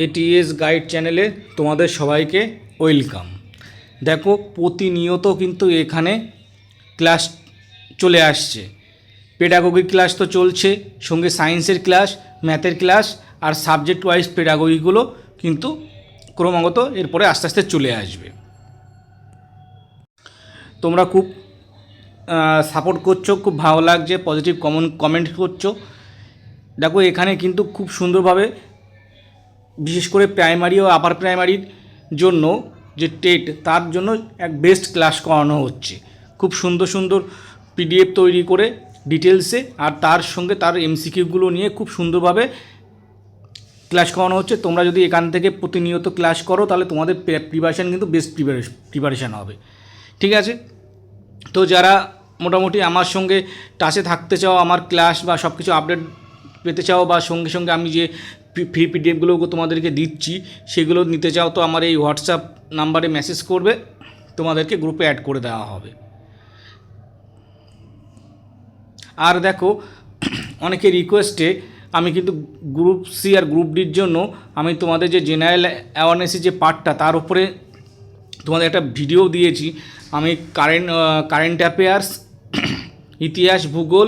ATS guide চ্যানেলে তোমাদের সবাইকে ওয়েলকাম। দেখো প্রতিনিয়ত কিন্তু এখানে ক্লাস চলে আসছে। পেডাগোগিক ক্লাস তো চলছে, সঙ্গে সায়েন্সের ক্লাস, ম্যাথের ক্লাস আর সাবজেক্ট ওয়াইজ পেডাগোগিগুলো কিন্তু ক্রমাগত এরপরে আস্তে আস্তে চলে আসবে। তোমরা খুব সাপোর্ট করছো, খুব ভালো লাগছে, পজিটিভ কমেন্ট করছো। দেখো এখানে কিন্তু খুব সুন্দরভাবে বিশেষ করে প্রাইমারি ও আপার প্রাইমারির জন্য যে টেট, তার জন্য এক বেস্ট ক্লাস করানো হচ্ছে। খুব সুন্দর সুন্দর পিডিএফ তৈরি করে ডিটেলসে আর তার সঙ্গে তার এমসিকিউগুলো নিয়ে খুব সুন্দরভাবে ক্লাস করানো হচ্ছে। তোমরা যদি এখান থেকে প্রতিনিয়ত ক্লাস করো তাহলে তোমাদের প্রিপারেশান কিন্তু বেস্ট প্রিপারেশান হবে। ঠিক আছে, তো যারা মোটামুটি আমার সঙ্গে টাচে থাকতে চাও, আমার ক্লাস বা সব কিছু আপডেট পেতে চাও, বা সঙ্গে সঙ্গে আমি যে ফ্রি পিডিএফগুলো তোমাদেরকে দিচ্ছি সেগুলো নিতে চাও, তো আমার এই হোয়াটসঅ্যাপ নাম্বারে মেসেজ করবে, তোমাদেরকে গ্রুপে অ্যাড করে দেওয়া হবে। আর দেখো অনেকের রিকোয়েস্টে আমি কিন্তু গ্রুপ সি আর গ্রুপ ডির জন্য আমি তোমাদের যে জেনারেল অ্যাওয়ারনেসের যে পার্টটা, তার উপরে তোমাদের একটা ভিডিও দিয়েছি। আমি কারেন্ট অ্যাফেয়ার্স, ইতিহাস, ভূগোল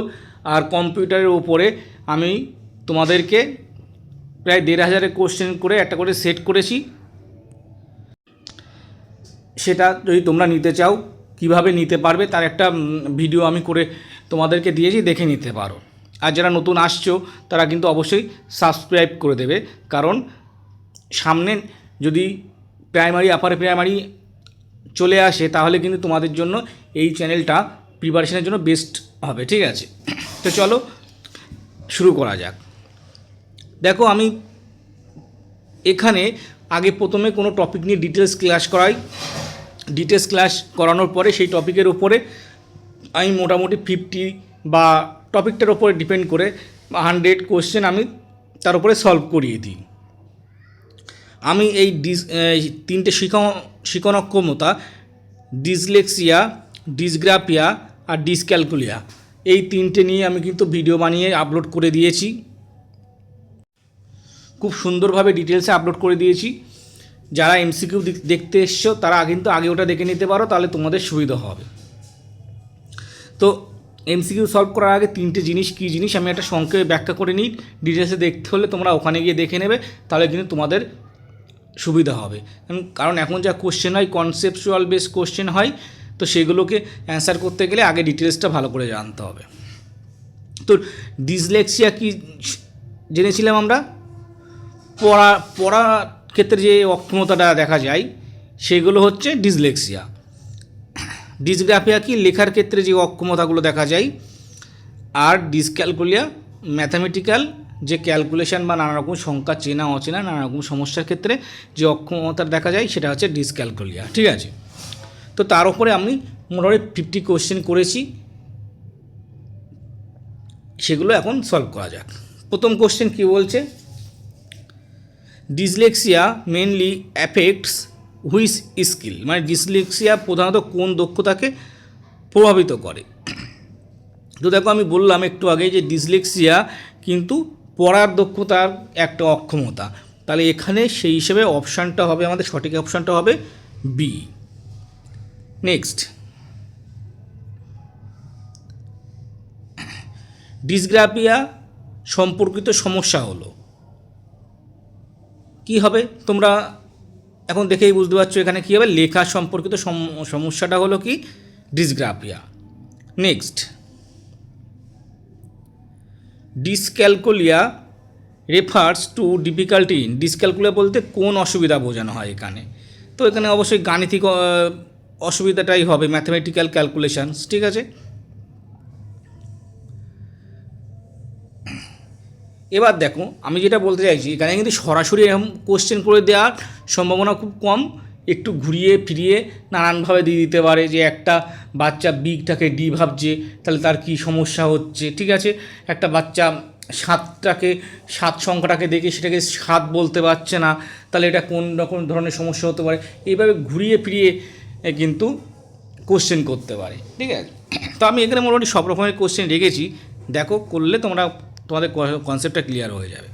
আর কম্পিউটারের উপরে আমি তোমাদেরকে প্রায় 1500 কোশ্চেন করে একটা করে সেট করেছি। সেটা যদি তোমরা নিতে চাও কিভাবে নিতে পারবে তার একটা ভিডিও আমি করে তোমাদেরকে দিয়েছি, দেখে নিতে পারো। আর যারা নতুন আসছো তারা কিন্তু অবশ্যই সাবস্ক্রাইব করে দেবে, কারণ সামনে যদি প্রাইমারি আপার প্রাইমারি চলে আসে তাহলে কিন্তু তোমাদের জন্য এই চ্যানেলটা প্রিপারেশনের জন্য বেস্ট হবে। ঠিক আছে, তো চলো শুরু করা যাক। দেখো আমি এখানে আগে প্রথমে কোনো টপিক নিয়ে ডিটেলস ক্লাস করাই। ডিটেলস ক্লাস করানোর পরে সেই টপিকের উপরে আমি মোটামুটি 50 বা টপিকটার উপরে ডিপেন্ড করে 100 কোশ্চেন আমি তার উপরে সলভ করিয়ে দিই। আমি এই তিনটে শিখন অক্ষমতা, ডিসলেক্সিয়া, ডিসগ্রাফিয়া আর ডিসক্যালকুলিয়া, এই তিনটে নিয়ে আমি কিন্তু ভিডিও বানিয়ে আপলোড করে দিয়েছি। খুব সুন্দরভাবে ডিটেলসে আপলোড করে দিয়েছি। যারা এমসিকিউ দেখতে এসছো তারা কিন্তু আগে ওটা দেখে নিতে পারো, তাহলে তোমাদের সুবিধা হবে। তো এমসিকিউ সলভ করার আগে তিনটে জিনিস কী জিনিস আমি একটা সংক্ষেপে ব্যাখ্যা করে নিই। ডিটেলসে দেখতে হলে তোমরা ওখানে গিয়ে দেখে নেবে, তাহলে কিন্তু তোমাদের সুবিধা হবে। কারণ এখন যা কোশ্চেন হয় কনসেপচুয়াল বেস কোশ্চেন হয়, তো সেগুলোকে অ্যান্সার করতে গেলে আগে ডিটেলসটা ভালো করে জানতে হবে। তো ডিসলেক্সিয়া কি জেনেছিলাম আমরা? পড়ার ক্ষেত্রে যে অক্ষমতাটা দেখা যায় সেগুলো হচ্ছে ডিসলেক্সিয়া। ডিসগ্রাফিয়া কি লেখার ক্ষেত্রে যে অক্ষমতাগুলো দেখা যায়, আর ডিসক্যালকুলিয়া ম্যাথামেটিক্যাল যে ক্যালকুলেশন বা নানা রকম সংখ্যা চেনা অচেনা নানা রকম সমস্যার ক্ষেত্রে যে অক্ষমতা দেখা যায় সেটা হচ্ছে ডিসক্যালকুলিয়া। ঠিক আছে, তো তার উপরে আমি মোটামুটি 50 কোশ্চেন করেছি, সেগুলো এখন সলভ করা যাক। প্রথম কোশ্চেন কি বলছে, dyslexia mainly affects which skill, মানে ডিসলেক্সিয়া প্রধানত কোন দক্ষতাকে প্রভাবিত করে। তো দেখো আমি বললাম একটু আগে যে ডিসলেক্সিয়া কিন্তু পড়ার দক্ষতার একটা অক্ষমতা, তাহলে এখানে সেই হিসেবে অপশানটা হবে, আমাদের সঠিক অপশানটা হবে বি। নেক্সট, ডিসগ্রাফিয়া সম্পর্কিত সমস্যা হলো কি হবে, তোমরা এখন দেখেই বুঝতে পারছো এখানে কী হবে। লেখা সম্পর্কিত সমস্যাটা হলো কি dysgraphia. Next, dyscalculia refers to difficulty in, dyscalculia বলতে কোন অসুবিধা বোঝানো হয় এখানে, তো এখানে অবশ্যই গাণিতিক অসুবিধাটাই হবে, ম্যাথমেটিক্যাল ক্যালকুলেশনস। ঠিক আছে, এবার দেখো আমি যেটা বলতে চাইছি, এখানে কিন্তু সরাসরি এরকম কোশ্চেন করে দেওয়ার সম্ভাবনা খুব কম, একটু ঘুরিয়ে ফিরিয়ে নানানভাবে দিয়ে দিতে পারে। যে একটা বাচ্চা বিগটাকে ডি ভাবছে, তাহলে তার কী সমস্যা হচ্ছে। ঠিক আছে, একটা বাচ্চা 7 সংখ্যাটাকে দেখে সেটাকে 7 বলতে পারছে না, তাহলে এটা কোন রকম ধরনের সমস্যা হতে পারে। এইভাবে ঘুরিয়ে ফিরিয়ে কিন্তু কোশ্চেন করতে পারে। ঠিক আছে, তো আমি এখানে মোটামুটি সব রকমের কোশ্চেন রেখেছি, দেখো করলে তোমাদের কনসেপ্টটা ক্লিয়ার হয়ে যাবে।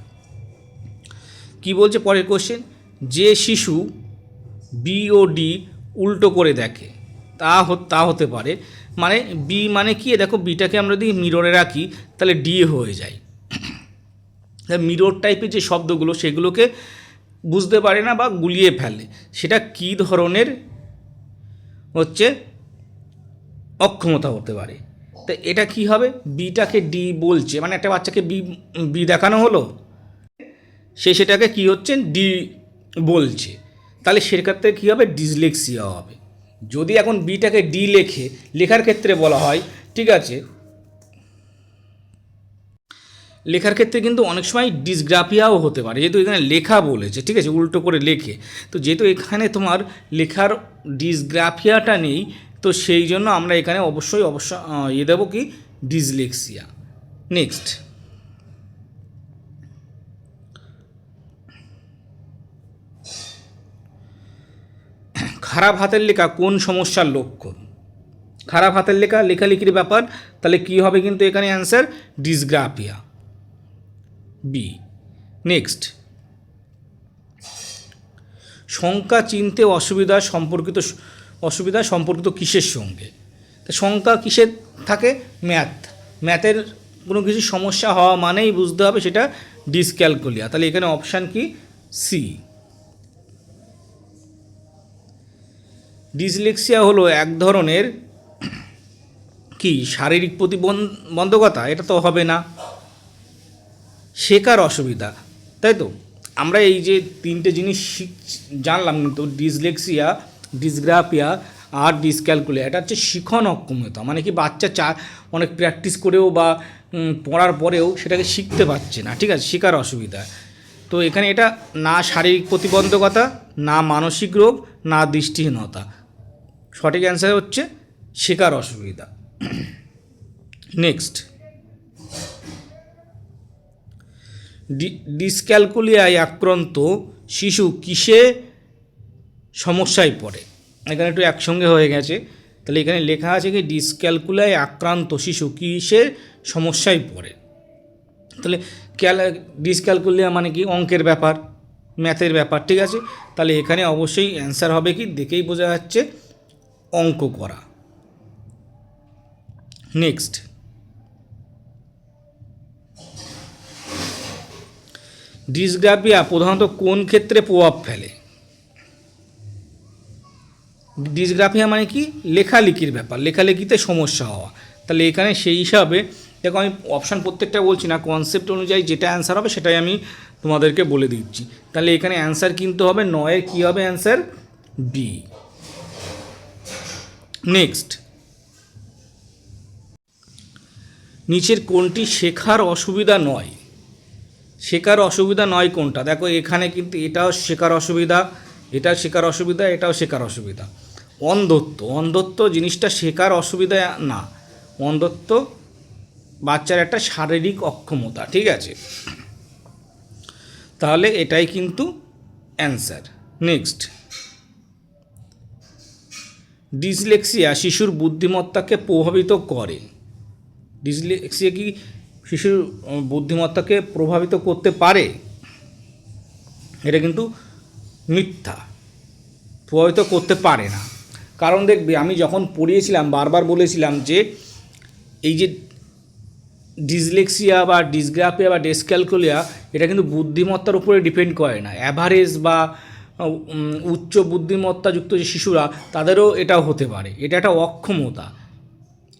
কি বলছে পরের কোশ্চেন, যে শিশু বি ও ডি উল্টো করে দেখে তা হতে পারে, মানে বি মানে কি, দেখো বিটাকে আমরা যদি মিররে রাখি তাহলে ডি হয়ে যায়। মিরর টাইপের যে শব্দগুলো সেগুলোকে বুঝতে পারে না বা গুলিয়ে ফেলে, সেটা কী ধরনের হচ্ছে অক্ষমতা হতে পারে। তো এটা কি হবে, বিটাকে ডি বলছে, মানে একটা বাচ্চাকে বি দেখানো হলো, সে সেটাকে কি হচ্ছে ডি বলছে, তাহলে সেক্ষেত্রে কী হবে, ডিসলেক্সিয়া হবে। যদি এখন বিটাকে ডি লেখার ক্ষেত্রে বলা হয়, ঠিক আছে, লেখার ক্ষেত্রে কিন্তু অনেক সময় ডিসগ্রাফিয়াও হতে পারে, যেহেতু এখানে লেখা বলেছে, ঠিক আছে, উল্টো করে লেখে, তো যেহেতু এখানে তোমার লেখার ডিসগ্রাফিয়াটা নেই, তো সেই জন্য আমরা এখানে অবশ্যই দেবো কি, ডিসলেক্সিয়া। নেক্সট, খারাপ হাতের লেখা কোন সমস্যার লক্ষণ? খারাপ হাতের লেখালেখির ব্যাপার, তাহলে কি হবে কিন্তু এখানে অ্যান্সার ডিসগ্রাফিয়া, বি। নেক্সট, সংখ্যা চিনতে অসুবিধা সম্পর্কিত কিসের সঙ্গে? তো সংখ্যা কিসের থাকে, ম্যাথের কোনো কিছু সমস্যা হওয়া মানেই বুঝতে হবে সেটা ডিসক্যালকুলিয়া, তাহলে এখানে অপশান কি, সি। ডিসলেক্সিয়া হলো এক ধরনের কি শারীরিক প্রতিবন্ধকতা, এটা তো হবে না, শেখার অসুবিধা, তাই তো। আমরা এই যে তিনটে জিনিস জানলাম কিন্তু, ডিসলেক্সিয়া, ডিসগ্রাফিয়া আর ডিসক্যালকুলিয়া, এটা হচ্ছে শিখন অক্ষমতা, মানে কি বাচ্চা অনেক প্র্যাকটিস করেও বা পড়ার পরেও সেটাকে শিখতে পারছে না, ঠিক আছে, শেখার অসুবিধা। তো এখানে এটা না শারীরিক প্রতিবন্ধকতা, না মানসিক রোগ, না দৃষ্টিহীনতা, সঠিক অ্যান্সার হচ্ছে শেখার অসুবিধা। নেক্সট, ডিসক্যালকুলিয়ায় আক্রান্ত শিশু কিসে সমস্যায় পড়ে? এখানে একটু একসঙ্গে হয়ে গেছে, তাহলে এখানে লেখা আছে কি, ডিসক্যালকুলিয়ায় আক্রান্ত শিশু কিসে সমস্যায় পড়ে, তাহলে ডিসক্যালকুলিয়া মানে কি, অঙ্কের ব্যাপার, ম্যাথের ব্যাপার, ঠিক আছে, তাহলে এখানে অবশ্যই অ্যান্সার হবে কি, দেখেই বোঝা যাচ্ছে অঙ্ক করা। নেক্সট, ডিসগ্রাফিয়া প্রধানত কোন ক্ষেত্রে প্রভাব ফেলে? ডিসগ্রাফিয়া মানে কি, লেখালেখির ব্যাপার, লেখালেখিতে সমস্যা হওয়া, তাহলে এখানে সেই হিসাবে দেখো, আমি অপশান প্রত্যেকটা বলছি না, কনসেপ্ট অনুযায়ী যেটা অ্যান্সার হবে সেটাই আমি তোমাদেরকে বলে দিচ্ছি। তাহলে এখানে অ্যান্সার কিন্তু হবে 9-এর কী হবে অ্যান্সার, বি। নেক্সট, নিচের কোনটি শেখার অসুবিধা নয়? শেখার অসুবিধা নয় কোনটা? দেখো এখানে কিন্তু এটাও শেখার অসুবিধা, এটাও শেখার অসুবিধা, এটাও শেখার অসুবিধা। অন্ধত্ব জিনিসটা শেখার অসুবিধা না, অন্ধত্ব বাচ্চার একটা শারীরিক অক্ষমতা, ঠিক আছে, তাহলে এটাই কিন্তু অ্যান্সার। নেক্সট, ডিসলেক্সিয়া শিশুর বুদ্ধিমত্তাকে প্রভাবিত করে। ডিসলেক্সিয়া কি শিশুর বুদ্ধিমত্তাকে প্রভাবিত করতে পারে? এটা কিন্তু মিথ্যা, প্রভাবিত করতে পারে না। কারণ দেখবে, আমি যখন পড়িয়েছিলাম বারবার বলেছিলাম যে এই যে ডিসলেক্সিয়া বা ডিসগ্রাফিয়া বা ডিসক্যালকুলিয়া, এটা কিন্তু বুদ্ধিমত্তার উপরে ডিপেন্ড করে না। অ্যাভারেজ বা উচ্চ বুদ্ধিমত্তাযুক্ত যে শিশুরা, তাদেরও এটাও হতে পারে, এটা একটা অক্ষমতা,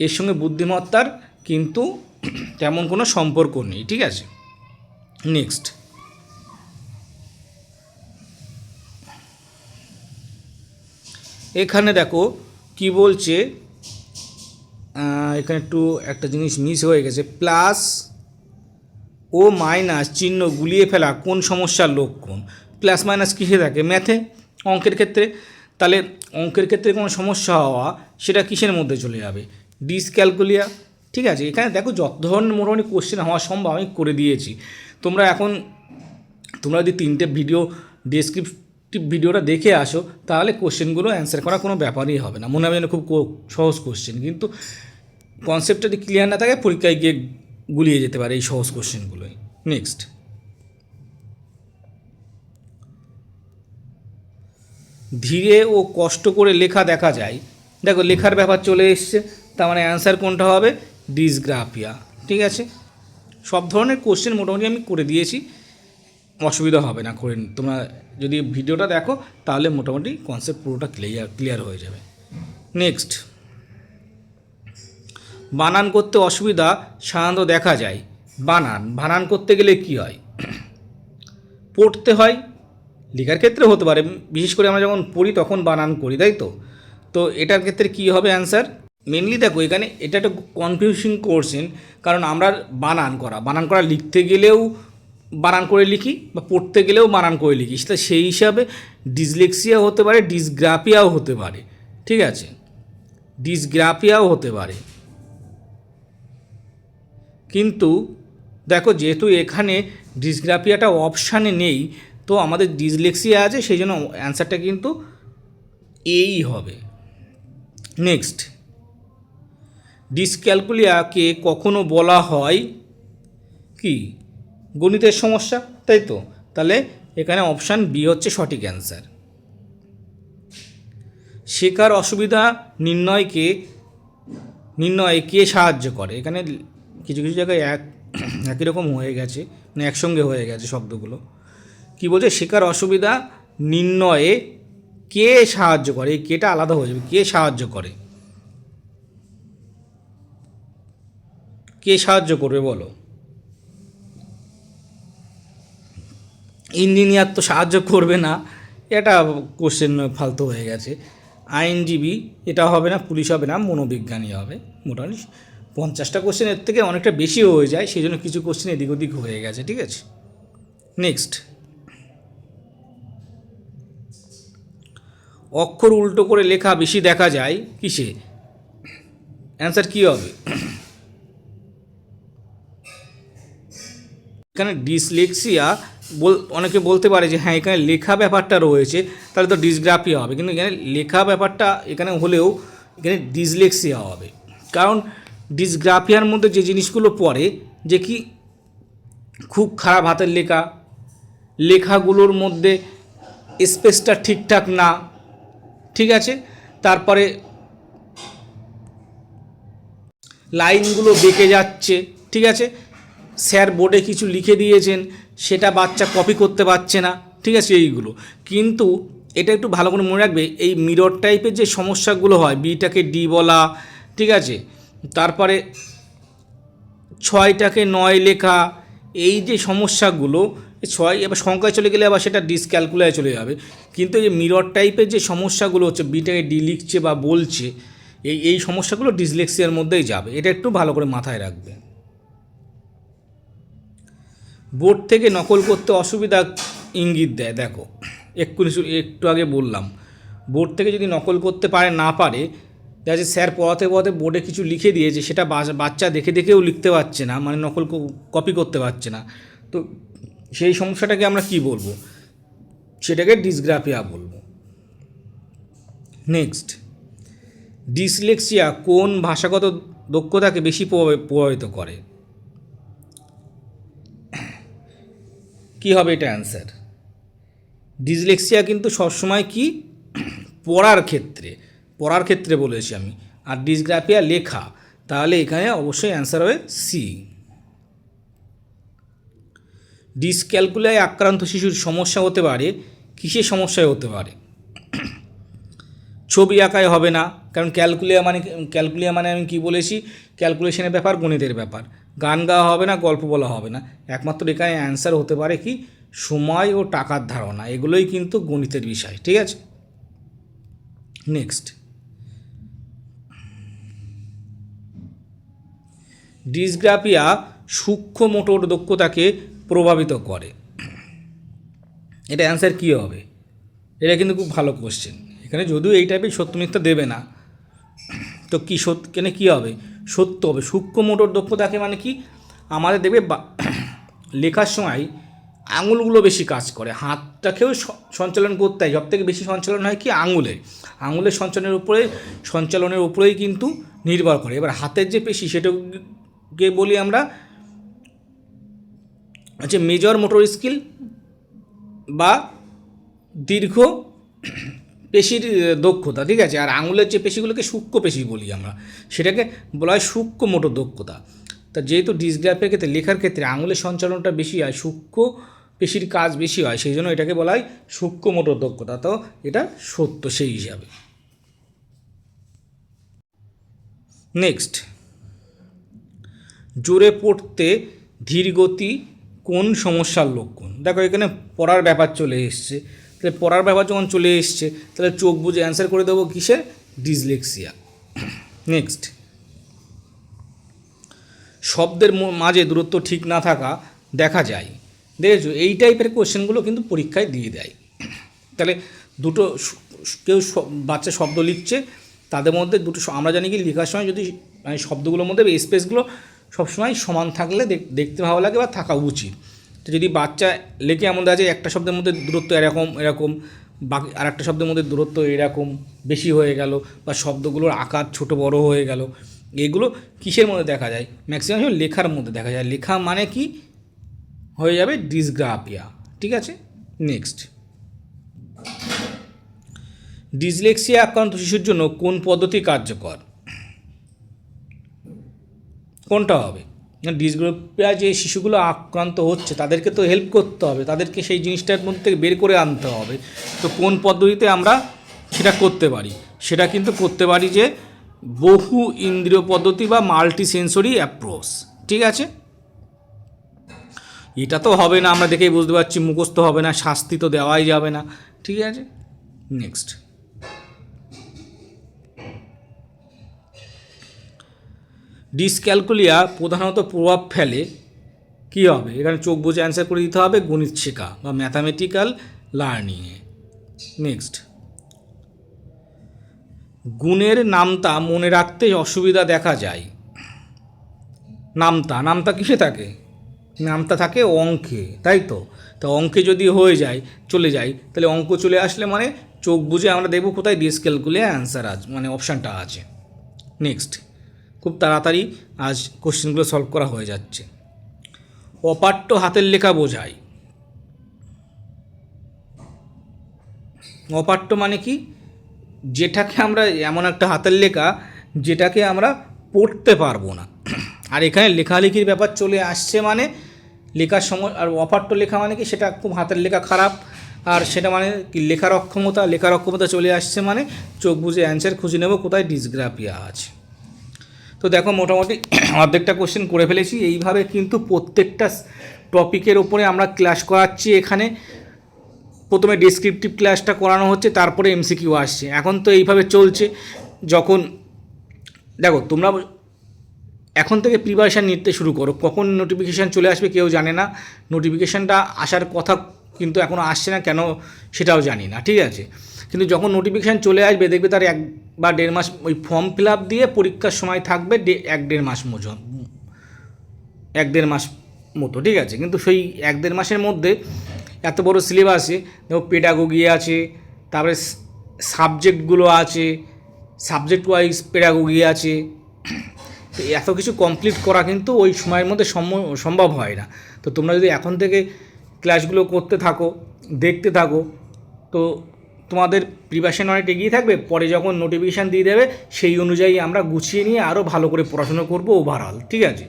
এর সঙ্গে বুদ্ধিমত্তার কিন্তু তেমন কোনো সম্পর্ক নেই, ঠিক আছে। নেক্সট, এখানে দেখো কি বলছে, এখানে একটু একটা জিনিস মিস হয়ে গেছে, প্লাস ও মাইনাস চিহ্ন গুলিয়ে ফেলা কোন সমস্যার লক্ষণ? প্লাস মাইনাস কিসে থাকে? ম্যাথে, অঙ্কের ক্ষেত্রে, তাহলে অঙ্কের ক্ষেত্রে কোনো সমস্যা হওয়া সেটা কিসের মধ্যে চলে যাবে? ডিসক্যালকুলিয়া, ঠিক আছে। এখানে দেখো যত ধরনের মোটামুটি কোশ্চেন হওয়া সম্ভব আমি করে দিয়েছি। তোমরা যদি 3টে ডেসক্রিপটিভ ভিডিওটা দেখে আসো, তাহলে কোশ্চেনগুলো অ্যান্সার করা কোনো ব্যাপারই হবে না, মনে হবে যেন খুব সহজ কোশ্চেন, কিন্তু কনসেপ্টটা যদি ক্লিয়ার না থাকে পরীক্ষায় গিয়ে গুলিয়ে যেতে পারে এই সহজ কোশ্চেনগুলোই। নেক্সট, ধীরে ও কষ্ট করে লেখা দেখা যায়। দেখো লেখার ব্যাপার চলে এসছে, তার মানে অ্যান্সার কোনটা হবে? ডিসগ্রাফিয়া। ঠিক আছে, সব ধরনের কোশ্চেন মোটামুটি আমি করে দিয়েছি, অসুবিধা হবে না। করে তোমরা যদি ভিডিওটা দেখো তাহলে মোটামুটি কনসেপ্ট পুরোটা ক্লিয়ার হয়ে যাবে। নেক্সট, বানান করতে অসুবিধা সাধারণত দেখা যায়। বানান করতে গেলে কি হয়? পড়তে হয়, লেখার ক্ষেত্রে হতে পারে, বিশেষ করে আমরা যখন পড়ি তখন বানান করি, তাই তো? তো এটার ক্ষেত্রে কী হবে অ্যান্সার? মেনলি দেখো এখানে এটা একটা কনফিউজিং কোশ্চেন, কারণ আমরা বানান করা লিখতে গেলেও বানান করে লিখি বা পড়তে গেলেও বানান করে লিখি, সেটা সেই হিসাবে ডিসলেক্সিয়া হতে পারে, ডিসগ্রাফিয়াও হতে পারে। ঠিক আছে, ডিসগ্রাফিয়াও হতে পারে। কিন্তু দেখো যেহেতু এখানে ডিসগ্রাফিয়াটা অপশানে নেই, তো আমাদের ডিসলেক্সিয়া আছে, সেই জন্য অ্যান্সারটা কিন্তু এই হবে। নেক্সট, ডিসক্যালকুলিয়াকে কখনো বলা হয় কি? গণিতের সমস্যা, তাই তো? তাহলে এখানে অপশান বি হচ্ছে সঠিক অ্যান্সার। শেখার অসুবিধা নির্ণয়ে কে সাহায্য করে? এখানে কিছু কিছু জায়গায় একই রকম হয়ে গেছে, মানে একসঙ্গে হয়ে গেছে শব্দগুলো। কি বলছে? শেখার অসুবিধা নির্ণয়ে কে সাহায্য করে? এই কেটা আলাদা হয়ে যাবে। কে সাহায্য করে? কে সাহায্য করবে বলো? ইঞ্জিনিয়ার তো সাহায্য করবে না, এটা কোশ্চেন ফালতু হয়ে গেছে। আইনজীবী এটা হবে না, পুলিশ হবে না, মনোবিজ্ঞানী হবে। মোটামুটি 50টা কোশ্চেন এর থেকে অনেকটা বেশি হয়ে যায়, সেই জন্য কিছু কোশ্চেন এদিক ওদিক হয়ে গেছে। ঠিক আছে, নেক্সট, অক্ষর উল্টো করে লেখা বেশি দেখা যায় কিসে? অ্যান্সার কী হবে? এখানে ডিসলেক্সিয়া অনেকে বলতে পারে যে হ্যাঁ এখানে লেখা ব্যাপারটা রয়েছে, তাহলে তো ডিসগ্রাফিয়া হবে, কিন্তু এখানে লেখা ব্যাপারটা এখানে হলেও এখানে ডিসলেক্সিয়া হবে। কারণ ডিসগ্রাফিয়ার মধ্যে যে জিনিসগুলো পড়ে, যে কি খুব খারাপ হাতের লেখাগুলোর মধ্যে স্পেসটা ঠিকঠাক না, ঠিক আছে, তারপরে লাইনগুলো বেঁকে যাচ্ছে, ঠিক আছে, স্যার বোর্ডে কিছু লিখে দিয়েছেন সেটা বাচ্চা কপি করতে পারছে না, ঠিক আছে, এইগুলো। কিন্তু এটা একটু ভালো করে মনে রাখবে, এই মিরর টাইপের যে সমস্যাগুলো হয়, বিটাকে ডি বলা, ঠিক আছে, তারপরে 6টাকে 9 লেখা, এই যে সমস্যাগুলো, 6 এবার সংখ্যায় চলে গেলে আবার সেটা ডিসক্যালকুলায় চলে যাবে। কিন্তু এই যে মিরর টাইপের যে সমস্যাগুলো হচ্ছে, বিটাকে ডি লিখছে বা বলছে, এই সমস্যাগুলো ডিসলেক্সিয়ার মধ্যেই যাবে। এটা একটু ভালো করে মাথায় রাখবে। বোর্ড থেকে নকল করতে অসুবিধা ইঙ্গিত দেয়। দেখো একটু আগে বললাম, বোর্ড থেকে যদি নকল করতে না পারে, দেখা যাচ্ছে স্যার পড়াতে বোর্ডে কিছু লিখে দিয়েছে, সেটা বাচ্চা দেখেও লিখতে পারছে না, মানে নকল কপি করতে পারছে না, তো সেই সমস্যাটাকে আমরা কি বলবো? সেটাকে ডিসগ্রাফিয়া বলবো। নেক্সট, ডিসলেক্সিয়া কোন ভাষাগত দক্ষতাকে বেশি প্রভাবিত করে? কি হবে এটা অ্যান্সার? ডিসলেক্সিয়া কিন্তু সবসময় কি পড়ার ক্ষেত্রে বলেছি আমি, আর ডিসগ্রাফিয়া লেখা, তাহলে এখানে অবশ্যই অ্যান্সার হবে সি। ডিসক্যালকুলায় আক্রান্ত শিশুর সমস্যা হতে পারে কিসের সমস্যায় হতে পারে? ছবি আঁকায় হবে না, কারণ ক্যালকুলিয়া মানে আমি কি বলেছি? ক্যালকুলেশনের ব্যাপার, গণিতের ব্যাপার। গান গাওয়া হবে না, গল্প বলা হবে না। একমাত্র এখানে অ্যান্সার হতে পারে কি? সময় ও টাকার ধারণা, এগুলোই কিন্তু গণিতের বিষয়। ঠিক আছে, নেক্সট, ডিসগ্রাফিয়া সূক্ষ্ম মোটর দক্ষতাকে প্রভাবিত করে। এটা অ্যান্সার কী হবে? এটা কিন্তু খুব ভালো কোশ্চেন। এখানে যদিও এই টাইপের সত্য মিথ্যা দেবে না, তো কী কেন কী হবে? সত্য হবে। সূক্ষ্ম মোটর দক্ষতাকে মানে কি? আমাদের দেখবে লেখার সময় আঙুলগুলো বেশি কাজ করে, হাতটাকেও সঞ্চালন করতে হয়। সব থেকে বেশি সঞ্চালন হয় কি? আঙুলের সঞ্চালনের উপরেই কিন্তু নির্ভর করে। এবার হাতের যে পেশি, সেটাকে বলি আমরা হচ্ছে মেজর মোটর স্কিল বা দীর্ঘ পেশির দক্ষতা, ঠিক আছে। আর আঙুলের যে পেশিগুলোকে সূক্ষ্ম পেশি বলি আমরা, সেটাকে বলা হয় সূক্ষ্ম মোটর দক্ষতা। তা যেহেতু ডিসগ্রাফিয়ার ক্ষেত্রে লেখার ক্ষেত্রে আঙুলের সঞ্চালনটা বেশি হয়, সূক্ষ্ম পেশির কাজ বেশি হয়, সেই জন্য এটাকে বলা হয় সূক্ষ্ম মোটর দক্ষতা। তো এটা সত্য সেই হিসাবে। নেক্সট, জোরে পড়তে ধীর গতি কোন সমস্যার লক্ষণ? দেখো এখানে পড়ার ব্যাপার চলে এসছে, তাহলে পড়ার ব্যাপার যখন চলে এসছে তাহলে চোখ বুজে অ্যান্সার করে দেবো কিসের? ডিসলেক্সিয়া। নেক্সট, শব্দের মাঝে দূরত্ব ঠিক না থাকা দেখা যায়, দেখেছো? এই টাইপের কোশ্চেনগুলো কিন্তু পরীক্ষায় দিয়ে দেয়। তাহলে দুটো কেউ বাচ্চা শব্দ লিখছে, তাদের মধ্যে দুটো আমরা জানি কি লেখার সময় যদি মানে শব্দগুলোর মধ্যে স্পেসগুলো সবসময় সমান থাকলে দেখতে ভালো লাগে বা থাকা উচিত। তো যদি বাচ্চা লেখে এমন দেখা যায় একটা শব্দের মধ্যে দূরত্ব এরকম বাকি আর একটা শব্দের মধ্যে দূরত্ব এরকম বেশি হয়ে গেল, বা শব্দগুলোর আকার ছোট বড় হয়ে গেল, এগুলো কিসের মধ্যে দেখা যায়? ম্যাক্সিমাম সময় লেখার মধ্যে দেখা যায়। লেখা মানে কি হয়ে যাবে? ডিসগ্রাফিয়া, ঠিক আছে। নেক্সট, ডিসলেক্সিয়া আক্রান্ত শিশুর জন্য কোন পদ্ধতি কার্যকর? কোনটা হবে? ডিসগ্রাফিয়া যে শিশুগুলো আক্রান্ত হচ্ছে তাদেরকে তো হেল্প করতে হবে, তাদেরকে সেই জিনিসটার মধ্যে থেকে বের করে আনতে হবে। তো কোন পদ্ধতিতে আমরা সেটা করতে পারি? সেটা কিন্তু করতে পারি যে বহু ইন্দ্রিয় পদ্ধতি বা মাল্টি সেন্সরি অ্যাপ্রোচ, ঠিক আছে। এটা তো হবে না, আমরা দেখেই বুঝতে পারছি, মুখস্থ হবে না, শাস্তি তো দেওয়াই যাবে না, ঠিক আছে। নেক্সট, ডিসক্যালকুলিয়া প্রধানত প্রভাব ফেলে কী হবে? এখানে চোখ বুঝে অ্যান্সার করে দিতে হবে গণিত শেখা বা ম্যাথামেটিক্যাল লার্নিংয়ে। নেক্সট, গুণের নামতা মনে রাখতে অসুবিধা দেখা যায়। নামতা কিসে থাকে? নামতা থাকে অঙ্কে, তাই তো। তা অঙ্কে যদি হয়ে যায়, চলে যায়, তাহলে অঙ্ক চলে আসলে মানে চোখ বুঝে আমরা দেখব কোথায় ডিসক্যালকুলিয়া অ্যান্সার আছে, মানে অপশানটা আছে। নেক্সট, খুব তাড়াতাড়ি আজ কোশ্চেনগুলো সলভ করা হয়ে যাচ্ছে। অপাঠ্য হাতের লেখা বোঝায়। অপাঠ্য মানে কি? যেটাকে আমরা এমন একটা হাতের লেখা যেটাকে আমরা পড়তে পারবো না। আর এখানে লেখালেখির ব্যাপার চলে আসছে, মানে লেখার সময়। আর অপাঠ্য লেখা মানে কি? সেটা খুব হাতের লেখা খারাপ, আর সেটা মানে কি লেখার অক্ষমতা চলে আসছে, মানে চোখ বুঝে অ্যান্সার খুঁজে নেব কোথায় ডিসগ্রাফিয়া আছে। তো দেখো মোটামুটি অর্ধেকটা কোশ্চেন করে ফেলেছি। এইভাবে কিন্তু প্রত্যেকটা টপিকের ওপরে আমরা ক্লাস করাচ্ছি। এখানে প্রথমে ডেসক্রিপটিভ ক্লাসটা করানো হচ্ছে, তারপরে এমসিকিউ আসছে। এখন তো এইভাবে চলছে। যখন দেখো তোমরা এখন থেকে প্রিপারেশান নিতে শুরু করো, কখন নোটিফিকেশান চলে আসবে কেউ জানে না। নোটিফিকেশানটা আসার কথা কিন্তু এখনও আসছে না, কেন সেটাও জানি না, ঠিক আছে। কিন্তু যখন নোটিফিকেশান চলে আসবে দেখবে তার 1 বা 1.5 মাস ওই ফর্ম ফিল আপ দিয়ে পরীক্ষার সময় থাকবে 1-1.5 মাস মতো, 1-1.5 মাস মতো, ঠিক আছে। কিন্তু সেই 1-1.5 মাসের মধ্যে এত বড় সিলেবাসে দেখো পেডাগোগি আছে, তারপরে সাবজেক্টগুলো আছে, সাবজেক্ট ওয়াইজ পেডাগোগি আছে। তো এত কিছু কমপ্লিট করা কিন্তু ওই সময়ের মধ্যে সম্ভব হয় না। তো তোমরা যদি এখন থেকে ক্লাসগুলো করতে থাকো, দেখতে থাকো, তো তোমাদের প্রিপারেশন অনেক এগিয়ে থাকবে। পরে যখন নোটিফিকেশান দিয়ে দেবে সেই অনুযায়ী আমরা গুছিয়ে নিয়ে আরও ভালো করে পড়াশোনা করবো ওভারঅল, ঠিক আছে।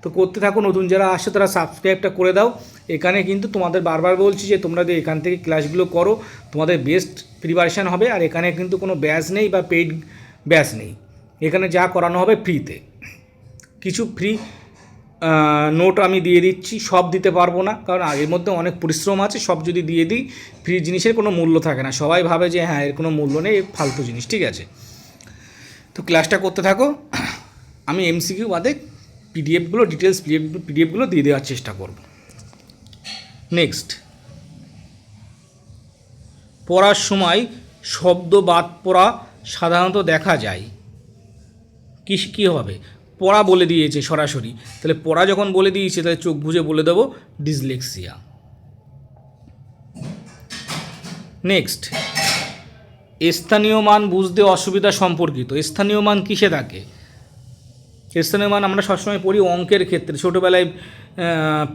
তো করতে থাকো। নতুন যারা আসছে তারা সাবস্ক্রাইবটা করে দাও। এখানে কিন্তু তোমাদের বারবার বলছি যে তোমরা এখান থেকে ক্লাসগুলো করো, তোমাদের বেস্ট প্রিপারেশান হবে। আর এখানে কিন্তু কোনো ব্যাচ নেই বা পেইড ব্যাচ নেই, এখানে যা করানো হবে ফ্রিতে। কিছু ফ্রি নোট আমি দিয়ে দিচ্ছি, সব দিতে পারবো না, কারণ এর মধ্যে অনেক পরিশ্রম আছে। সব যদি দিয়ে দিই, ফ্রি জিনিসের কোনো মূল্য থাকে না, সবাই ভাবে যে হ্যাঁ এর কোনো মূল্য নেই, ফালতু জিনিস, ঠিক আছে। তো ক্লাসটা করতে থাকো। আমি এমসিকিউ বাদে পিডিএফগুলো ডিটেলস পিডিএফগুলো দিয়ে দেওয়ার চেষ্টা করব। নেক্সট, পড়ার সময় শব্দ বাদ পড়া সাধারণত দেখা যায়। কী হবে? পড়া বলে দিয়েছে সরাসরি, তাহলে পড়া যখন বলে দিয়েছে তাহলে চোখ বুঝে বলে দেবো ডিসলেক্সিয়া। নেক্সট, স্থানীয় মান বুঝতে অসুবিধা সম্পর্কিত। স্থানীয় মান কিসে থাকে? স্থানীয় মান আমরা সবসময় পড়ি অঙ্কের ক্ষেত্রে, ছোটোবেলায়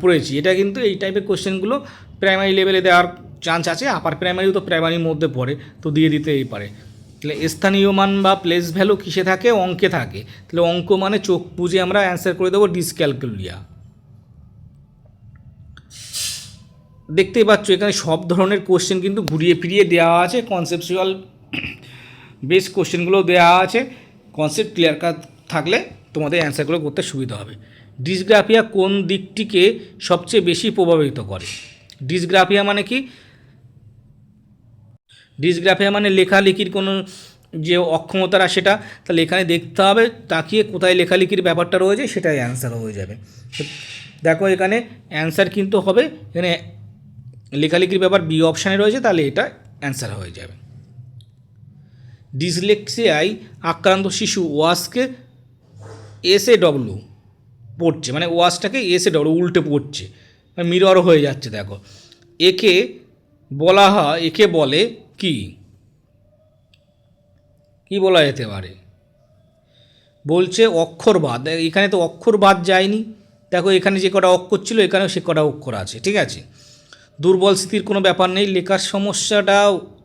পড়েছি। এটা কিন্তু এই টাইপের কোশ্চেনগুলো প্রাইমারি লেভেলে দেওয়ার চান্স আছে, আপার প্রাইমারিও তো প্রাইমারির মধ্যে পড়ে, তো দিয়ে দিতেই পারে। তাহলে স্থানীয় মান বা প্লেস ভ্যালু কিসে থাকে? অঙ্কে থাকে। তাহলে অঙ্ক মানে চোখ বুঝে আমরা অ্যান্সার করে দেবো ডিসক্যালকুলিয়া। দেখতেই পাচ্ছ এখানে সব ধরনের কোশ্চেন কিন্তু ঘুরিয়ে ফিরিয়ে দেওয়া আছে, কনসেপচুয়াল বেস কোশ্চেনগুলো দেওয়া আছে। কনসেপ্ট ক্লিয়ার থাকলে তোমাদের অ্যান্সারগুলো করতে সুবিধা হবে। ডিসগ্রাফিয়া কোন দিকটিকে সবচেয়ে বেশি প্রভাবিত করে? ডিসগ্রাফিয়া মানে কি? ডিসগ্রাফিয়া মানে লেখালেখির কোনো যে অক্ষমতারা, সেটা তাহলে এখানে দেখতে হবে তাকিয়ে কোথায় লেখালেখির ব্যাপারটা রয়েছে, সেটাই অ্যান্সার হয়ে যাবে। দেখো এখানে অ্যান্সার কিন্তু হবে, এখানে লেখালেখির ব্যাপার বি অপশানে রয়েছে, তাহলে এটা অ্যান্সার হয়ে যাবে। ডিসলেক্সিয়ায় আক্রান্ত শিশু ওয়াসকে SAW পড়ছে, মানে ওয়াসটাকে SAW উল্টে পড়ছে, মিরর হয়ে যাচ্ছে। দেখো একে বলা হয়, একে বলে কি? কি বলা যেতে পারে? বলছে অক্ষরবাদ। এখানে তো অক্ষরবাদ যায়নি, দেখো এখানে যে কটা অক্ষর ছিল এখানেও সে কটা অক্ষর আছে, ঠিক আছে। দুর্বল স্মৃতির কোনো ব্যাপার নেই, লেখার সমস্যাটা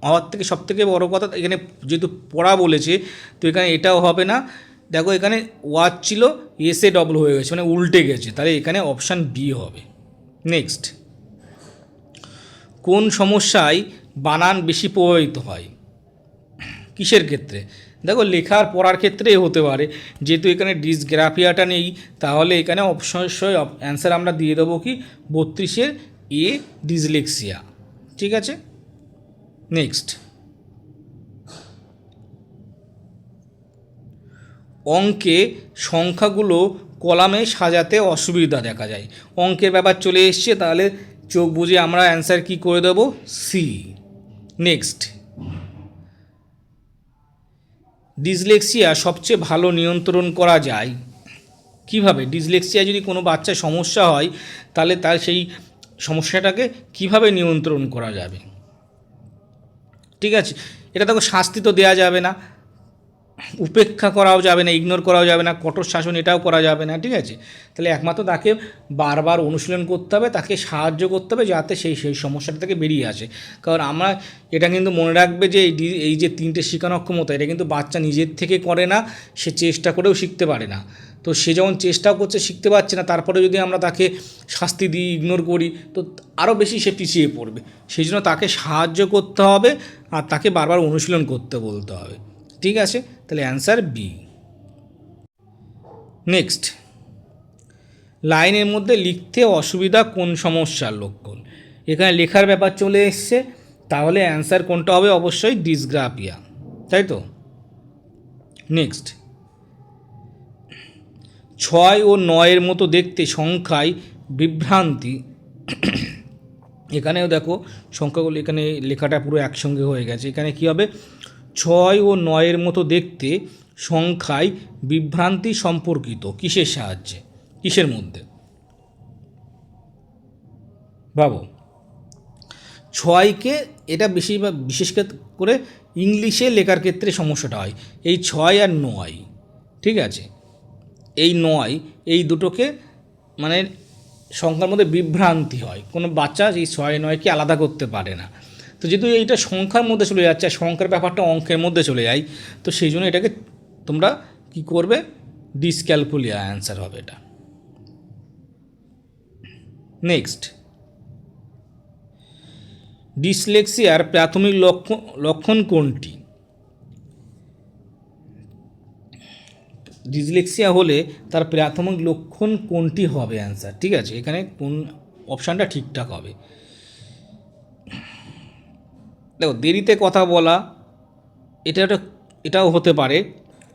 হওয়ার থেকে সবথেকে বড় কথা এখানে যেহেতু পড়া বলেছে, তো এখানে এটাও হবে না। দেখো এখানে ওয়াচ ছিল SAW হয়ে গেছে, মানে উল্টে গেছে, তাহলে এখানে অপশান বি হবে। নেক্সট, কোন সমস্যায় বানান বেশি প্রভাবিত হয়? কিসের ক্ষেত্রে? দেখো লেখার পড়ার ক্ষেত্রেই হতে পারে, যেহেতু এখানে ডিসগ্রাফিয়াটা নেই, তাহলে এখানে অবশ্যই অ্যান্সার আমরা দিয়ে দেবো কি 32-এর A, ডিসলেক্সিয়া, ঠিক আছে। নেক্সট, অঙ্কে সংখ্যাগুলো কলামে সাজাতে অসুবিধা দেখা যায়। অঙ্কের ব্যাপার চলে এসছে, তাহলে চোখ বুঝে আমরা অ্যান্সার কি করে দেবো? সি। নেক্সট, ডিসলেক্সিয়া সবচেয়ে ভালো নিয়ন্ত্রণ করা যায় কিভাবে? ডিসলেক্সিয়া যদি কোনো বাচ্চার সমস্যা হয়, তাহলে তার সেই সমস্যাটাকে কিভাবে নিয়ন্ত্রণ করা যাবে? ঠিক আছে, এটা দেখো শাস্তি তো দেওয়া যাবে না, উপেক্ষা করাও যাবে না, ইগনোর করাও যাবে না, কঠোর শাসন এটাও করা যাবে না, ঠিক আছে। তাহলে একমাত্র তাকে বারবার অনুশীলন করতে হবে, তাকে সাহায্য করতে হবে যাতে সেই সমস্যাটা থেকে বেরিয়ে আসে। কারণ আমরা এটা কিন্তু মনে রাখবে যে এই যে 3টে শেখানো অক্ষমতা, এটা কিন্তু বাচ্চা নিজের থেকে করে না, সে চেষ্টা করেও শিখতে পারে না। তো সে যখন চেষ্টাও করছে, শিখতে পারছে না, তারপরে যদি আমরা তাকে শাস্তি দিই, ইগনোর করি, তো আরও বেশি সে পিছিয়ে পড়বে। সেই জন্য তাকে সাহায্য করতে হবে আর তাকে বারবার অনুশীলন করতে বলতে হবে, ঠিক আছে। তাহলে অ্যান্সার বি। নেক্সট, লাইনের মধ্যে লিখতে অসুবিধা কোন সমস্যার লক্ষণ? এখানে লেখার ব্যাপার চলে এসছে, তাহলে অ্যান্সার কোনটা হবে? অবশ্যই ডিসগ্রাফিয়া, তাই তো। নেক্সট, 6 ও 9-এর মতো দেখতে সংখ্যায় বিভ্রান্তি। এখানেও দেখো সংখ্যাগুলো, এখানে লেখাটা পুরো একসঙ্গে হয়ে গেছে। এখানে কী হবে? 6 ও 9-এর মতো দেখতে সংখ্যায় বিভ্রান্তি সম্পর্কিত কিসের সাহায্যে, কিসের মধ্যে? ভাবো, 6কে এটা বিশেষ করে ইংলিশে লেখার ক্ষেত্রে সমস্যাটা হয়, এই 6 আর 9, ঠিক আছে। এই 9, এই দুটোকে মানে সংখ্যার মধ্যে বিভ্রান্তি হয়, কোনো বাচ্চা এই 6-9কে আলাদা করতে পারে না। তো যেহেতু এইটা সংখ্যার মধ্যে চলে যাচ্ছে, আর সংখ্যার ব্যাপারটা অঙ্কের মধ্যে চলে যায়, তো সেই জন্য এটাকে তোমরা কি করবে? ডিসক্যালকুলিয়া অ্যান্সার হবে এটা। নেক্সট, ডিসলেক্সিয়ার প্রাথমিক লক্ষণ কোনটি? ডিসলেক্সিয়া হলে তার প্রাথমিক লক্ষণ কোনটি হবে অ্যান্সার, ঠিক আছে। এখানে কোন অপশানটা ঠিকঠাক হবে? দেখো, দেরিতে কথা বলা, এটাও হতে পারে।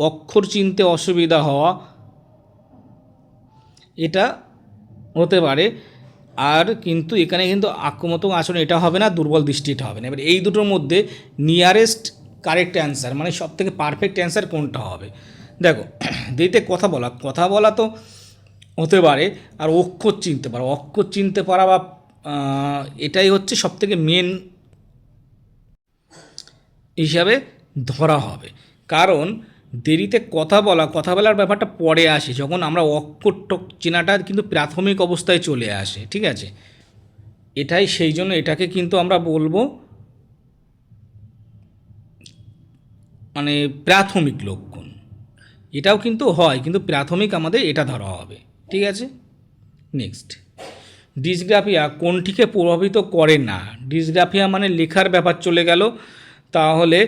অক্ষর চিনতে অসুবিধা হওয়া, এটা হতে পারে। আর কিন্তু এখানে কিন্তু আক্রমণাত্মক আচরণ এটা হবে না, দুর্বল দৃষ্টি এটা হবে না। এবার এই দুটোর মধ্যে নিয়ারেস্ট কারেক্ট অ্যান্সার, মানে সবথেকে পারফেক্ট অ্যান্সার কোনটা হবে? দেখো, দেরিতে কথা বলা তো হতে পারে, আর অক্ষর চিনতে পারা বা এটাই হচ্ছে সবথেকে মেন হিসাবে ধরা হবে। কারণ দেরিতে কথা বলার ব্যাপারটা পরে আসে, যখন আমরা অক্ষর চেনাটা কিন্তু প্রাথমিক অবস্থায় চলে আসে, ঠিক আছে। এটাই সেই জন্য এটাকে কিন্তু আমরা বলবো মানে প্রাথমিক লক্ষণ। এটাও কিন্তু হয়, কিন্তু প্রাথমিক আমাদের এটা ধরা হবে। ঠিক আছে, নেক্সট, ডিসগ্রাফিয়া কোনটিকে প্রভাবিত করে না? ডিসগ্রাফিয়া মানে লেখার ব্যাপার চলে গেল, তাহলে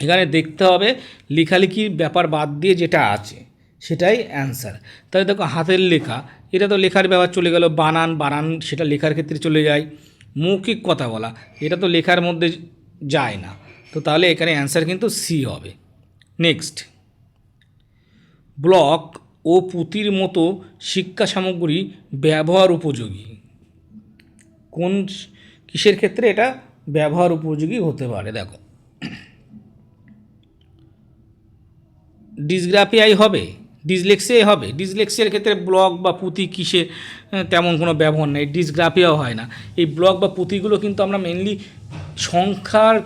এখানে দেখতে হবে লেখালেখির ব্যাপার বাদ দিয়ে যেটা আছে সেটাই অ্যান্সার। তাহলে দেখো হাতের লেখা, এটা তো লেখার ব্যাপার চলে গেল, বানান বানান সেটা লেখার ক্ষেত্রে চলে যায়, মৌখিক কথা বলা এটা তো লেখার মধ্যে যায় না, তো তাহলে এখানে অ্যান্সার কিন্তু সি হবে। নেক্সট, ব্লক ও পুঁতির মতো শিক্ষা সামগ্রী ব্যবহার উপযোগী, কোন কিসের ক্ষেত্রে এটা ব্যবহার উপযোগী হতে পারে? দেখো ডিসগ্রাফিয়াই হবে, ডিসলেক্সিয়াই হবে। ডিসলেক্সিয়ার ক্ষেত্রে ব্লক বা পুঁতি কিসে তেমন কোনো ব্যবহার নেই, ডিসগ্রাফিয়াও হয় না। এই ব্লক বা পুঁতিগুলো কিন্তু আমরা মেনলি সংখ্যার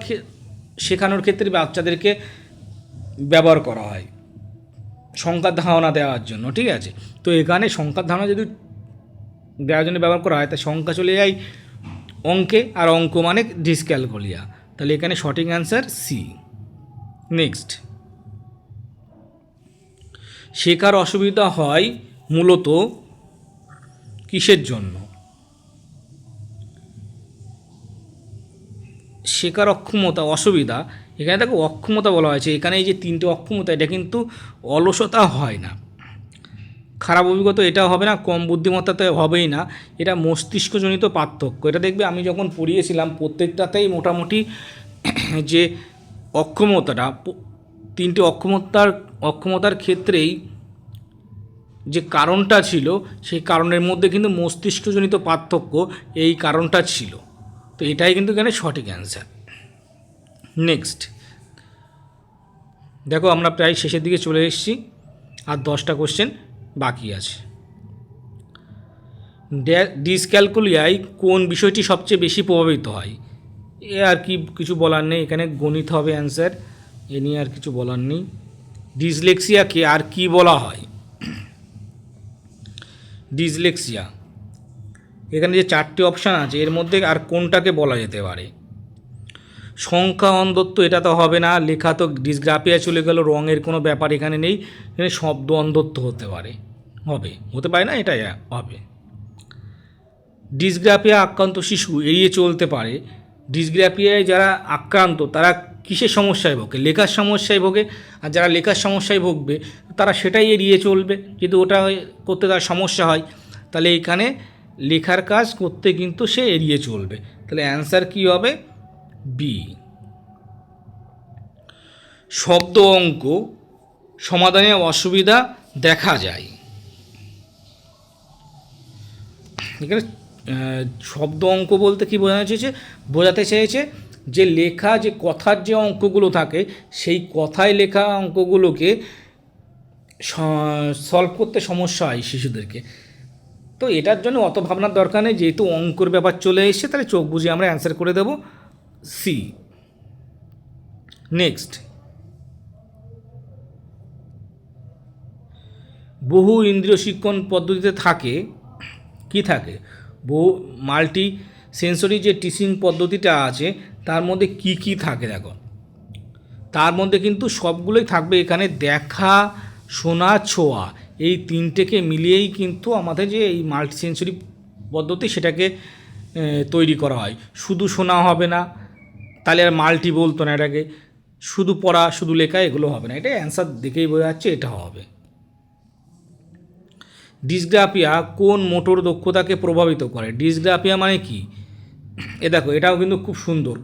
শেখানোর ক্ষেত্রে বাচ্চাদেরকে ব্যবহার করা হয় সংখ্যার ধারণা দেওয়ার জন্য। ঠিক আছে, তো এখানে সংখ্যার ধারণা যদি দেওয়ার জন্য ব্যবহার করা হয় তা সংখ্যা চলে যায় অঙ্কে, আর অঙ্ক মানে ডিসক্যালকুলিয়া, তাহলে এখানে সঠিক অ্যান্সার সি। নেক্সট, শেখার অসুবিধা হয় মূলত কিসের জন্য? শেখার অক্ষমতা অসুবিধা, এখানে দেখো অক্ষমতা বলা হয়েছে, এখানে এই যে তিনটে অক্ষমতা এটা কিন্তু অলসতা হয় না, খারাপ অভিজ্ঞতা এটাও হবে না, কম বুদ্ধিমত্তাতে হবেই না, এটা মস্তিষ্কজনিত পার্থক্য। এটা দেখবে আমি যখন পড়িয়েছিলাম প্রত্যেকটাতেই মোটামুটি যে অক্ষমতাটা, তিনটে অক্ষমতার ক্ষেত্রেই যে কারণটা ছিল সেই কারণের মধ্যে কিন্তু মস্তিষ্কজনিত পার্থক্য এই কারণটা ছিল, তো এটাই কিন্তু এখানে সঠিক অ্যান্সার। নেক্সট, দেখো আমরা প্রায় শেষের দিকে চলে এসেছি, আর 10টা কোশ্চেন বাকি আছে। ডিসক্যালকুলিয়ায় কোন বিষয়টি সবচেয়ে বেশি প্রভাবিত হয়? এ আর কি কিছু বলার নেই, এখানে গণিত হবে অ্যান্সার, এ নিয়ে আর কিছু বলার নেই। ডিসলেক্সিয়াকে আর কি বলা হয়? ডিসলেক্সিয়া, এখানে যে 4টে অপশান আছে এর মধ্যে আর কোনটাকে বলা যেতে পারে? সংখ্যা অন্ধত্ব এটা তো হবে না, লেখা তো ডিসগ্রাফিয়া চলে গেল, রঙের কোনো ব্যাপার এখানে নেই, এখানে শব্দ অন্ধত্ব হতে পারে, হতে পারে না, এটাই হবে। ডিসগ্রাফিয়া আক্রান্ত শিশু এড়িয়ে চলতে পারে, ডিসগ্রাফিয়ায় যারা আক্রান্ত তারা কিসের সমস্যায় ভোগে? লেখার সমস্যায় ভোগে, আর যারা লেখার সমস্যায় ভুগবে তারা সেটাই এড়িয়ে চলবে, যেহেতু ওটা করতে তার সমস্যা হয়, তাহলে এখানে লেখার কাজ করতে কিন্তু সে এড়িয়ে চলবে, তাহলে অ্যান্সার কী হবে? বি। শব্দ অঙ্ক সমাধানে অসুবিধা দেখা যায়, এখানে শব্দ অঙ্ক বলতে কী বোঝাতে চেয়েছে যে লেখা যে কথার যে অঙ্কগুলো থাকে সেই কথায় লেখা অঙ্কগুলোকে সলভ করতে সমস্যা হয় শিশুদেরকে, তো এটার জন্য অত ভাবনার দরকার নেই, যেহেতু অঙ্কর ব্যাপার চলে এসেছে তাহলে চোখ বুঝে আমরা অ্যান্সার করে দেব সি। নেক্সট, বহু ইন্দ্রিয় শিক্ষণ পদ্ধতিতে থাকে কি থাকে? বহু মাল্টি সেন্সরি যে টিচিং পদ্ধতিটা আছে তার মধ্যে কি কি থাকে? দেখো তার মধ্যে কিন্তু সবগুলোই থাকবে, এখানে দেখা শোনা ছোঁয়া এই তিনটেকে মিলিয়েই কিন্তু আমাদের যে এই মাল্টি সেন্সরি পদ্ধতি সেটাকে তৈরি করা হয়। শুধু শোনা হবে না, তাহলে আর মাল্টি বলতো না এটাকে, শুধু পড়া শুধু লেখা এগুলো হবে না, এটা অ্যান্সার দেখেই বোঝা যাচ্ছে এটা হবে। ডিসগ্রাফিয়া কোন মোটর দক্ষতাকে প্রভাবিত করে? ডিসগ্রাফিয়া মানে কি? দেখো এটাও কিন্তু খুব সুন্দর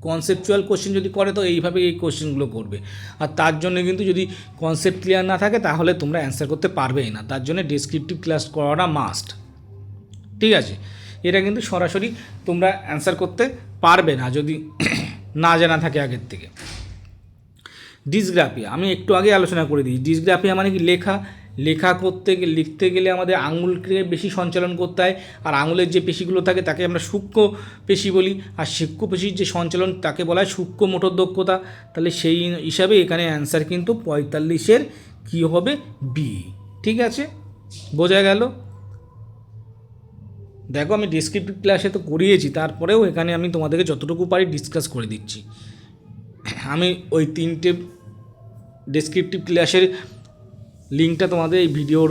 কনসেপচুয়াল কোশ্চেন যদি করে তো এইভাবে এই কোশ্চেনগুলো করবে, আর তার জন্য কিন্তু যদি কনসেপ্ট ক্লিয়ার না থাকে তাহলে তোমরা অ্যান্সার করতে পারবেই না, তার জন্য ডেসক্রিপটিভ ক্লাস করাটা মাস্ট। ঠিক আছে, এটা কিন্তু সরাসরি তোমরা অ্যান্সার করতে পারবে না যদি না জানা থাকে আগের থেকে। ডিসগ্রাফিয়া আমি একটু আগে আলোচনা করে দিই, ডিসগ্রাফিয়া মানে কি লেখা করতে গেলে লিখতে গেলে আমাদের আঙুলকে বেশি সঞ্চালন করতে হয়, আর আঙুলের যে পেশিগুলো থাকে তাকে আমরা সূক্ষ্ম পেশি বলি, আর সূক্ষ্ম পেশির যে সঞ্চালন তাকে বলা হয় সূক্ষ্ম মোটর দক্ষতা, তাহলে সেই হিসাবে এখানে অ্যান্সার কিন্তু 45-এর কী হবে? বি। ঠিক আছে, বোঝা গেল? দেখো আমি ডেসক্রিপটিভ ক্লাসে তো করিয়েছি, তারপরেও এখানে আমি তোমাদেরকে যতটুকু পারি ডিসকাস করে দিচ্ছি। আমি ওই 3টে ডেসক্রিপটিভ ক্লাসের লিঙ্কটা তোমাদের এই ভিডিওর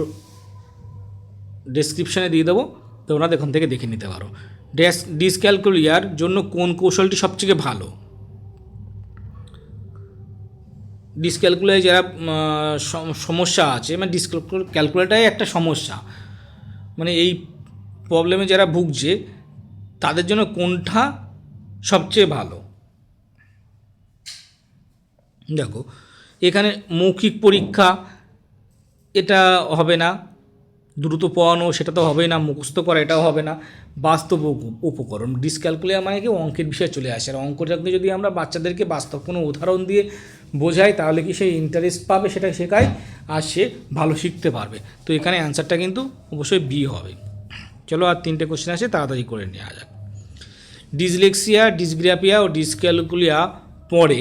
ডেসক্রিপশানে দিয়ে দেবো, তোমরা এখান থেকে দেখে নিতে পারো। ডিসক্যালকুলিয়ার জন্য কোন কৌশলটি সবথেকে ভালো? ডিসক্যালকুলারে যারা সমস্যা আছে, মানে ক্যালকুলেটারই একটা সমস্যা, মানে এই প্রবলেমে যারা ভুগছে তাদের জন্য কোনটা সবচেয়ে ভালো? দেখো এখানে মৌখিক পরীক্ষা এটা হবে না, দ্রুত পড়ানো সেটা তো হবেই না, মুখস্থ করা এটাও হবে না, বাস্তব উপকরণ। ডিসক্যালকুলিয়ার মানে কি অঙ্কের বিষয়ে চলে আসে, আর অঙ্কটাকে যদি আমরা বাচ্চাদেরকে বাস্তব কোনো উদাহরণ দিয়ে বোঝাই তাহলে কি সে ইন্টারেস্ট পাবে, সেটা শেখায় আর সে ভালো শিখতে পারবে। তো এখানে অ্যান্সারটা কিন্তু অবশ্যই বি হবে। চলো আর 3টে কোশ্চেন আছে, তাড়াতাড়ি করে নেওয়া যাক। ডিসলেক্সিয়া, ডিসগ্রাফিয়া ও ডিসক্যালকুলিয়া পরে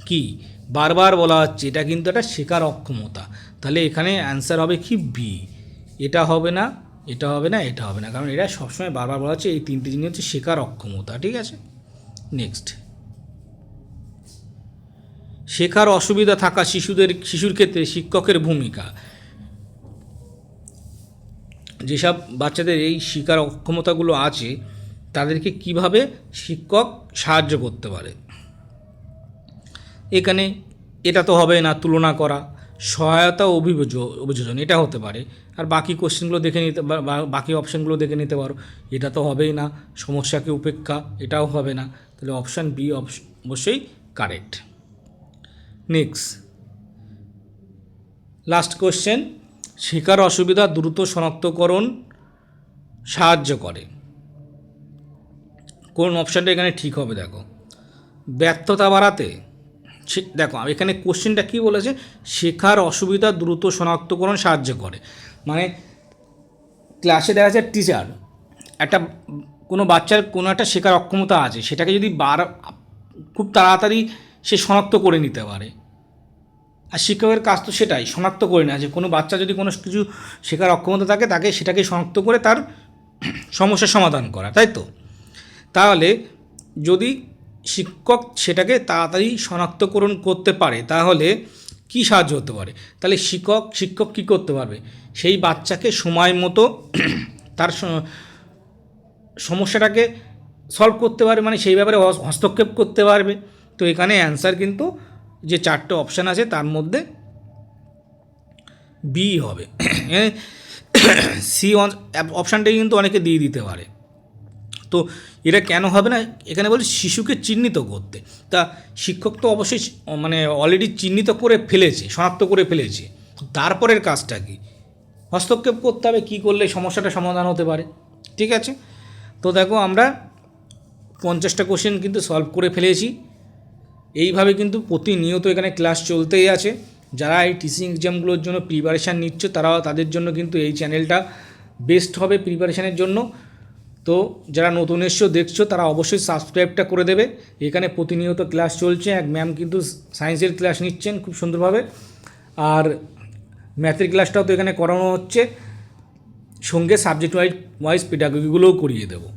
কি বারবার বলা হচ্ছে এটা কিন্তু একটা শেখার অক্ষমতা, তাহলে এখানে অ্যান্সার হবে কি বি। এটা হবে না, এটা হবে না, এটা হবে না, কারণ এটা সবসময় বারবার বলা হচ্ছে এই 3টে জিনিস হচ্ছে শেখার অক্ষমতা। ঠিক আছে, নেক্সট। শেখার অসুবিধা থাকা শিশুর ক্ষেত্রে শিক্ষকের ভূমিকা। যেসব বাচ্চাদের এই শেখার অক্ষমতাগুলো আছে তাদেরকে কিভাবে শিক্ষক সাহায্য করতে পারে? এখানে এটা তো হবে না, তুলনা করা, সহায়তা ও অভিযোজন এটা হতে পারে। আর বাকি কোশ্চেনগুলো দেখে নিতে, বাকি অপশানগুলো দেখে নিতে পারো। এটা তো হবেই না, সমস্যাকে উপেক্ষা এটাও হবে না, তাহলে অপশান বি অবশ্যই কারেক্ট। Next, last question. শেখার অসুবিধা দ্রুত শনাক্তকরণ সাহায্য করে, কোন অপশানটা এখানে ঠিক হবে? দেখো ব্যর্থতা বাড়াতে। দেখো এখানে কোশ্চেনটা কী বলেছে, শেখার অসুবিধা দ্রুত শনাক্তকরণ সাহায্য করে, মানে ক্লাসে দেখা যায় টিচার একটা কোনো বাচ্চার কোনো একটা শেখার অক্ষমতা আছে, সেটাকে যদি খুব তাড়াতাড়ি সে শনাক্ত করে নিতে পারে, আর শিক্ষকের কাজ তো সেটাই, শনাক্ত করে নেওয়া যে কোনো বাচ্চা যদি কোনো কিছু শেখার অক্ষমতা থাকে তাকে সেটাকে শনাক্ত করে তার সমস্যার সমাধান করা, তাই তো? তাহলে যদি শিক্ষক সেটাকে তাড়াতাড়ি শনাক্তকরণ করতে পারে তাহলে কি সাহায্য হতে পারে? তাহলে শিক্ষক কী করতে পারবে, সেই বাচ্চাকে সময় মতো তার সমস্যাটাকে সলভ করতে পারবে, মানে সেই ব্যাপারে হস্তক্ষেপ করতে পারবে। তো এখানে অ্যান্সার কিন্তু যে 4টে অপশান আছে তার মধ্যে বি হবে। সি অপশানটাই কিন্তু অনেকে দিয়ে দিতে পারে। তো এটা কেন হবে না, এখানে বলে শিশুকে চিহ্নিত করতে। তা শিক্ষক তো অবশ্যই মানে অলরেডি চিহ্নিত করে ফেলেছে, শনাক্ত করে ফেলেছে, তারপরের কাজটা কি? হস্তক্ষেপ করতে হবে, কী করলে সমস্যাটা সমাধান হতে পারে। ঠিক আছে, তো দেখো আমরা 50টা কোশ্চেন কিন্তু সলভ করে ফেলেছি। এইভাবে কিন্তু প্রতিনিয়ত এখানে ক্লাস চলতেই আছে। যারা এই টিচিং এক্সামগুলোর জন্য প্রিপারেশান নিচ্ছ তাদের জন্য কিন্তু এই চ্যানেলটা বেস্ট হবে প্রিপারেশানের জন্য। তো যারা নতুন এসছো দেখছো তারা অবশ্যই সাবস্ক্রাইবটা করে দেবে। এখানে প্রতিনিয়ত ক্লাস চলছে, এক ম্যাম কিন্তু সায়েন্সের ক্লাস নিচ্ছেন খুব সুন্দরভাবে, আর ম্যাথের ক্লাসটাও তো এখানে করানো হচ্ছে, সঙ্গে সাবজেক্ট ওয়াইজ পেডাগজিগুলোও করিয়ে দেবো।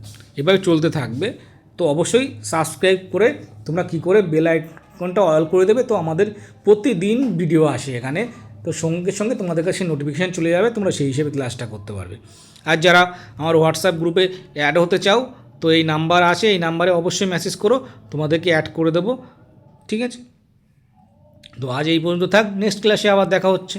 এভাবে চলতে থাকবে। তো অবশ্যই সাবস্ক্রাইব করে তোমরা কী করে বেল আইকনটা অল করে দেবে, তো আমাদের প্রতিদিন ভিডিও আসে এখানে, তো সঙ্গে সঙ্গে তোমাদের কাছে নোটিফিকেশান চলে যাবে, তোমরা সেই হিসেবে ক্লাসটা করতে পারবে। আর যারা আমার হোয়াটসঅ্যাপ গ্রুপে অ্যাড হতে চাও তো এই নাম্বার আছে, এই নাম্বারে অবশ্যই মেসেজ করো, তোমাদেরকে অ্যাড করে দেবো। ঠিক আছে, তো আজ এই পর্যন্ত থাক, নেক্সট ক্লাসে আবার দেখা হচ্ছে।